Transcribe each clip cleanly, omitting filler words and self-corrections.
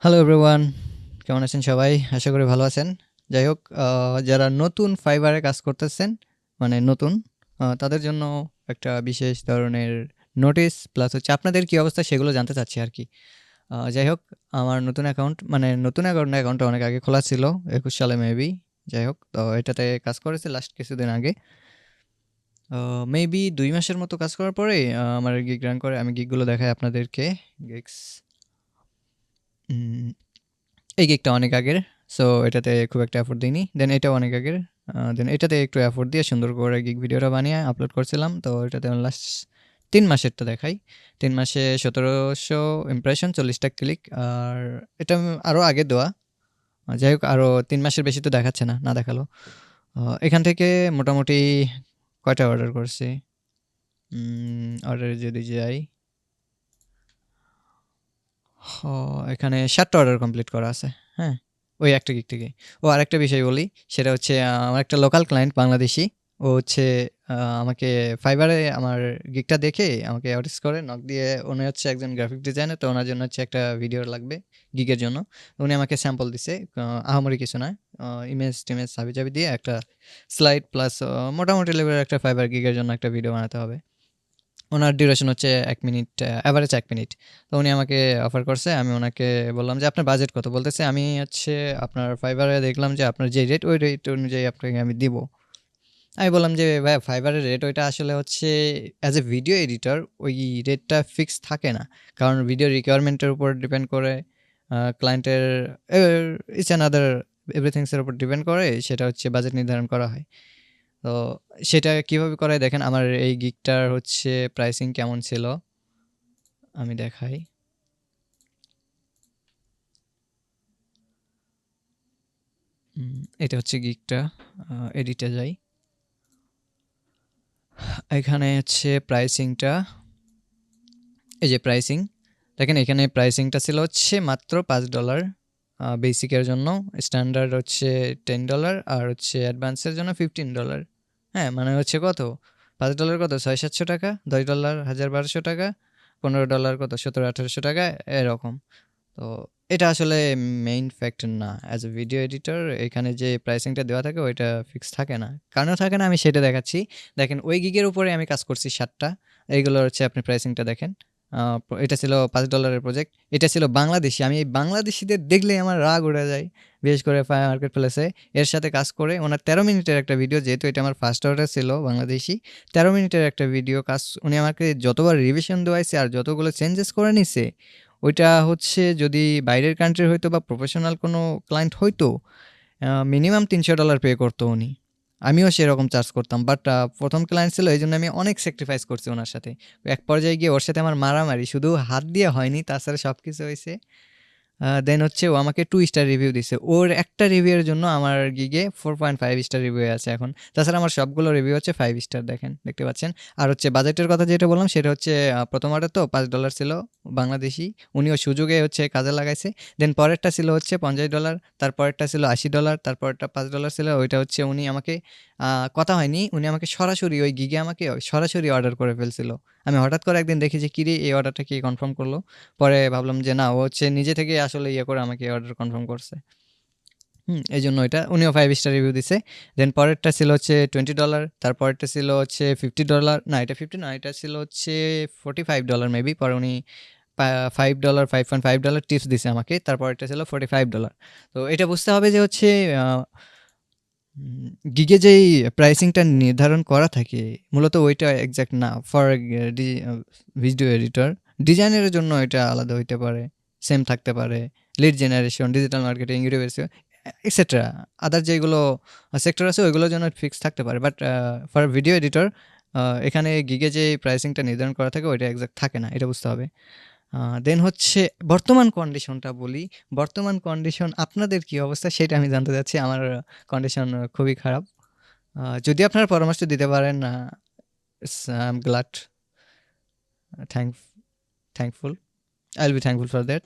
Hello everyone, কেমন আছেন সবাই? আশা করি ভালো আছেন। যাই হোক, যারা নতুন ফাইবারে কাজ করতেছেন, মানে নতুন, তাদের জন্য একটা বিশেষ ধরনের নোটিশ প্লাস হচ্ছে আপনাদের কী অবস্থা সেগুলো জানতে চাচ্ছি আরকি। যাই হোক, আমার নতুন অ্যাকাউন্ট মানে নতুন অ্যাকাউন্ট না, অ্যাকাউন্টটা অনেক আগে খোলা ছিল, ২১ সালে মেবি। যাই হোক, তো এটাতে কাজ করেছি লাস্ট কিছুদিন আগে। মেবি ২ মাসের মতো কাজ করার পরেই আমার গিগ রান করে। আমি গিগগুলো দেখাই আপনাদেরকে। গিগস উম এই গিগটা অনেক আগের। সো এটাতে খুব একটা এফোর্ট দিইনি। দেন এটাও অনেক আগের। দেন এটাতে একটু এফোর্ট দিয়ে সুন্দর করে গিগ ভিডিওটা বানিয়ে আপলোড করছিলাম। তো এটাতে লাস্ট ৩ মাসেরটা দেখাই। ৩ মাসে ১৭০০ ইমপ্রেশন, ৪০ টা ক্লিক। আর এটা আরও আগে দেওয়া। যাই হোক, আরও ৩ মাসের বেশি তো দেখাচ্ছে না, না দেখালো। এখান থেকে মোটামুটি কয়টা অর্ডার করছি? অর্ডারে যদি যাই, এখানে ৭ টা অর্ডার কমপ্লিট করা আছে। হ্যাঁ, ওই একটা গিগ থেকে। আরেকটা বিষয় বলি, সেটা হচ্ছে আমার একটা লোকাল ক্লায়েন্ট বাংলাদেশী। ও হচ্ছে আমাকে ফাইবারে আমার গিগটা দেখে আমাকে অর্ডার করে নক দিয়ে। উনি হচ্ছে একজন গ্রাফিক ডিজাইনার, তো ওনার জন্য হচ্ছে একটা ভিডিও লাগবে গিগের জন্য। উনি আমাকে স্যাম্পল দিছে, আহামরি কিছু নয়। ইমেজ-টিমেজ হাবি-জাবি দিয়ে একটা স্লাইড প্লাস মোটামুটি লেভেলের একটা ফাইবার গিগের জন্য একটা ভিডিও বানাতে হবে। ওনার ডিউরেশন হচ্ছে ১ মিনিট, অ্যাভারেজ ১ মিনিট। তো উনি আমাকে অফার করছে। আমি ওনাকে বললাম যে, "আপনার বাজেট কত?" বলতেছে, "আমি হচ্ছে আপনার ফাইবারে দেখলাম যে আপনার যে রেট, ওই রেট অনুযায়ী আপনাকে আমি দিব।" আমি বললাম যে, "ভাইয়া, ফাইবারের রেট ওইটা আসলে হচ্ছে অ্যাজ এ ভিডিও এডিটর ওই রেটটা ফিক্সড থাকে না। কারণ ভিডিও রিকোয়ারমেন্টের উপর ডিপেন্ড করে, ক্লায়েন্টের ইচ অ্যান্ড আদার এভরিথিংস এর উপর ডিপেন্ড করে সেটা হচ্ছে বাজেট নির্ধারণ করা হয়।" তো সেটা কিভাবে করায় দেখেন, আমার এই গিগটার হচ্ছে প্রাইসিং কেমন ছিল আমি দেখাই। এটা হচ্ছে গিগটা। এডিটে যাই। এখানে হচ্ছে প্রাইসিংটা, এই যে প্রাইসিং দেখেন, এখানে প্রাইসিংটা ছিল হচ্ছে মাত্র $5 বেসিকের জন্য। স্ট্যান্ডার্ড হচ্ছে $10 আর হচ্ছে অ্যাডভান্সের জন্য $15। হ্যাঁ, মানে হচ্ছে কত, $5 কত, ৬০০-৭০০ টাকা, $10 ১,০০০-১,২০০ টাকা, $15 কত, ১৭00-১৮০০ টাকা, এরকম। তো এটা আসলে মেইন ফ্যাক্টর না। অ্যাজ এ ভিডিও এডিটর এখানে যে প্রাইসিংটা দেওয়া থাকে ওইটা ফিক্স থাকে না। কেন থাকে না আমি সেটা দেখাচ্ছি। দেখেন, ওই গিগের উপরে আমি কাজ করছি ৭ টা। এইগুলো হচ্ছে আপনি প্রাইসিংটা দেখেন। এটা ছিল $5 এর প্রজেক্ট। এটা ছিল বাংলাদেশী। আমি এই বাংলাদেশীদের দেখলেই আমার রাগ উড়ে যায়। বিশেষ করে ফায়ার মার্কেট প্লেসে এর সাথে কাজ করে ওনার ১৩ মিনিটের একটা ভিডিও, যেহেতু এটা আমার ফার্স্ট অর্ডার ছিল বাংলাদেশী। ১৩ মিনিটের একটা ভিডিও কাজ উনি আমাকে যতবার রিভিশন দেওয়াইছে আর যতগুলো চেঞ্জেস করে নিছে, ওইটা হচ্ছে যদি বাইরের কান্ট্রির হইতো বা প্রফেশনাল কোনো ক্লায়েন্ট হইতো, মিনিমাম $৩০০ পে করতো উনি। আমিও সেরকম চার্জ করতাম। বাট ১ম ক্লায়েন্ট ছিল, এইজন্য আমি অনেক স্যাক্রিফাইস করছি ওনার সাথে। এক পর্যায়ে গিয়ে ওর সাথে আমার মারামারি শুধু হাত দিয়ে হয়নি, তাছাড়া সবকিছু হইছে। দেন হচ্ছে ও আমাকে 2 স্টার রিভিউ দিছে। ওর একটা রিভিউয়ের জন্য আমার গিগে 4.5 স্টার রিভিউ আছে এখন। তাছাড়া আমার সবগুলো রিভিউ হচ্ছে 5 স্টার, দেখেন, দেখতে পাচ্ছেন। আর হচ্ছে বাজেটের কথা যেটা বললাম সেটা হচ্ছে, ১ম অর্ডার তো $5 ছিল বাংলাদেশী। উনিও সুযোগে হচ্ছে কাজে লাগাইছে। দেন পরেরটা ছিল হচ্ছে $50, তারপরেরটা ছিল $80, তারপরেরটা $5 ছিল। ওইটা হচ্ছে উনি আমাকে কথা হয়নি। উনি আমাকে সরাসরি ওই গিগে আমাকে সরাসরি অর্ডার করে ফেলছিল। আমি হঠাৎ করে একদিন দেখি যে, কিরে, এই অর্ডারটা কে কনফার্ম করলো? পরে ভাবলাম যে না, ও হচ্ছে নিজে থেকে আসলে ইয়ে করে আমাকে অর্ডার কনফার্ম করছে। এইজন্য এটা উনিও 5 স্টার রিভিউ দিছে। দেন পরেরটা ছিল হচ্ছে $20, তারপরেরটা ছিল হচ্ছে $50, না এটা 50 না, এটা ছিল হচ্ছে $45 মেবি। পরে উনি $5, $5.5 টিপস দিছে আমাকে। তারপরেরটা ছিল $45। তো এটা বুঝতে হবে যে হচ্ছে গিগে যেই প্রাইসিংটা নির্ধারণ করা থাকে মূলত ওইটা এক্সাক্ট না। ফর ভিডিও এডিটর, ডিজাইনের জন্য এটা আলাদা হইতে পারে, সেম থাকতে পারে। Lead generation, digital marketing, YouTube SEO etcetera, other যেগুলো সেক্টর আছে ওইগুলোর জন্য ফিক্স থাকতে পারে। বাট ফর ভিডিও এডিটর এখানে গিগে যে প্রাইসিংটা নির্ধারণ করা থাকে ওইটা এক্সাক্ট থাকে না, এটা বুঝতে হবে। দেন হচ্ছে বর্তমান কন্ডিশনটা বলি। বর্তমান কন্ডিশন আপনাদের কী অবস্থা সেটা আমি জানতে চাচ্ছি। আমার কন্ডিশন খুবই খারাপ। যদি আপনারা পরামর্শ দিতে পারেন, I am glad, thankful, I will be thankful for that.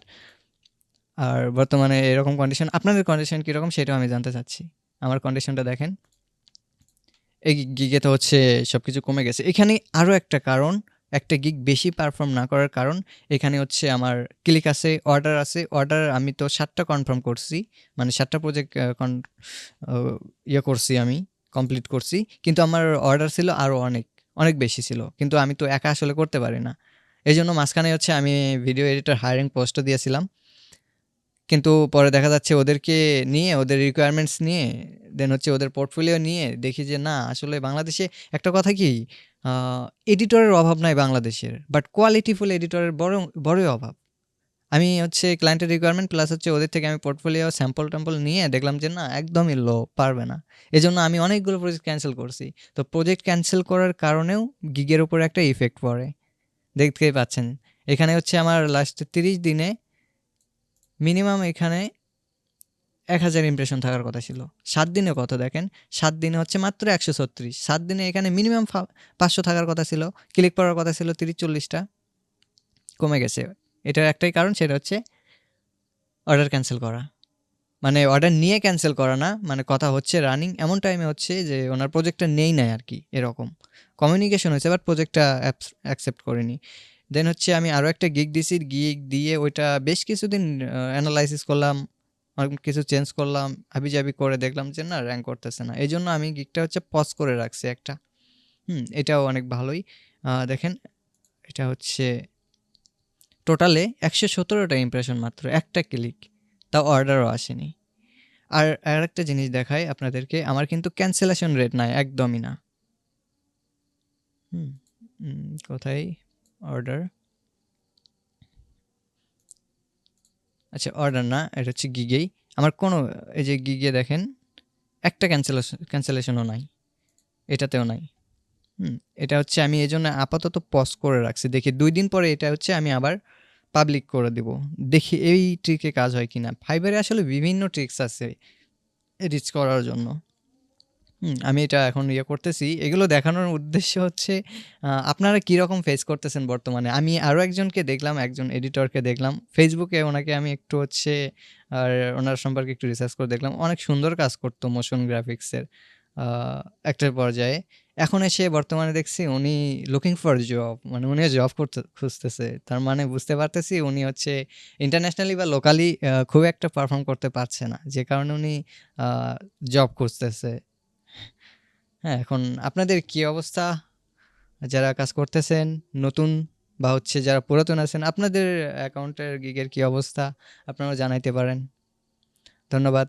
আর বর্তমানে এরকম কন্ডিশন, আপনাদের কন্ডিশন কীরকম সেটাও আমি জানতে চাচ্ছি। আমার কন্ডিশনটা দেখেন, এই গিগে তো হচ্ছে সব কিছু কমে গেছে। এখানে আরও একটা কারণ, একটা গিগ বেশি পারফর্ম না করার কারণ এখানে হচ্ছে আমার ক্লিক আছে, অর্ডার আছে। অর্ডার আমি তো 7টা কনফার্ম করছি, মানে 7টা প্রজেক্ট ইয়ে করছি, আমি কমপ্লিট করছি। কিন্তু আমার অর্ডার ছিল আরও অনেক অনেক বেশি ছিল, কিন্তু আমি তো একা আসলে করতে পারি না। এই জন্য মাঝখানে হচ্ছে আমি ভিডিও এডিটর হায়ারিং পোস্টও দিয়েছিলাম, কিন্তু পরে দেখা যাচ্ছে ওদেরকে নিয়ে, ওদের রিকোয়ারমেন্টস নিয়ে, দেন হচ্ছে ওদের পোর্টফোলিও নিয়ে দেখি যে না, আসলে বাংলাদেশে একটা কথা কি, এডিটরের অভাব নাই বাংলাদেশের, বাট কোয়ালিটিফুল এডিটরের বড়ই অভাব। আমি হচ্ছে ক্লায়েন্টের রিকোয়ারমেন্ট প্লাস হচ্ছে ওদের থেকে আমি পোর্টফোলিও স্যাম্পল ট্যাম্পল নিয়ে দেখলাম যে না, একদমই লো, পারবে না। এজন্য আমি অনেকগুলো প্রজেক্ট ক্যান্সেল করছি। তো প্রজেক্ট ক্যান্সেল করার কারণেও গিগের উপর একটা ইফেক্ট পড়ে, দেখতেই পাচ্ছেন। এখানে হচ্ছে আমার লাস্ট 30 দিনে মিনিমাম এখানে 1000 ইমপ্রেশন থাকার কথা ছিল। 7 দিনে কত দেখেন, 7 দিনে হচ্ছে মাত্র 136। 7 দিনে এখানে মিনিমাম 500 থাকার কথা ছিল, ক্লিক করার কথা ছিল 30-40টা, কমে গেছে। এটার একটাই কারণ, সেটা হচ্ছে অর্ডার ক্যান্সেল করা। মানে অর্ডার নিয়ে ক্যান্সেল করা না, মানে কথা হচ্ছে রানিং এমন টাইমে হচ্ছে যে ওনার প্রজেক্টটা নেই নাই আর কি, এরকম কমিউনিকেশন হয়েছে, বাট প্রজেক্টটা অ্যাকসেপ্ট করেনি। দেন হচ্ছে আমি আরও একটা গিগ দিছি, গিগ দিয়ে ওইটা বেশ কিছুদিন অ্যানালাইসিস করলাম, অনেক কিছু চেঞ্জ করলাম, হাবিজাবি করে দেখলাম যে না, র্যাঙ্ক করতেছে না। এই জন্য আমি গিগটা হচ্ছে পজ করে রাখছি একটা। এটাও অনেক ভালোই। দেখেন, এটা হচ্ছে টোটালে 117টা ইমপ্রেশন, মাত্র একটা ক্লিক, তাও অর্ডারও আসেনি। আর আরেকটা জিনিস দেখাই আপনাদেরকে, আমার কিন্তু ক্যান্সেলেশন রেট নাই, একদমই না। কোথায় অর্ডার, আচ্ছা অর্ডার না, এটা হচ্ছে গিগেই। আমার কোনো, এই যে গিগে দেখেন একটা ক্যান্সেলেশনও নাই, এটাতেও নাই। এটা হচ্ছে আমি এই জন্য আপাতত পজ করে রাখছি, দেখি 2 দিন পরে এটা হচ্ছে আমি আবার পাবলিক করে দিব, দেখি এই ট্রিকে কাজ হয় কিনা। ফাইবারে আসলে বিভিন্ন ট্রিক্স আছে রিচ করার জন্য। আমি এটা এখন ইয়ে করতেছি, এগুলো দেখানোর উদ্দেশ্য হচ্ছে আপনারা কীরকম ফেস করতেছেন বর্তমানে। আমি আরও একজনকে দেখলাম, একজন এডিটরকে দেখলাম ফেসবুকে, ওনাকে আমি একটু হচ্ছে আর ওনার সম্পর্কে একটু রিসার্চ করে দেখলাম, অনেক সুন্দর কাজ করতো মোশন গ্রাফিক্সের একটা পর্যায়ে। এখন এসে বর্তমানে দেখছি উনি লুকিং ফর জব, মানে উনিও জব খুঁজতেছে। তার মানে বুঝতে পারতেছি উনি হচ্ছে ইন্টারন্যাশনালি বা লোকালি খুব একটা পারফর্ম করতে পারছে না, যে কারণে উনি জব খুঁজতেছে। হ্যাঁ, এখন আপনাদের কি অবস্থা? যারা কাজ করতেছেন নতুন বা হচ্ছে যারা পুরাতন আছেন, আপনাদের অ্যাকাউন্টের গিগের কি অবস্থা? আপনারাও জানাইতে পারেন। ধন্যবাদ।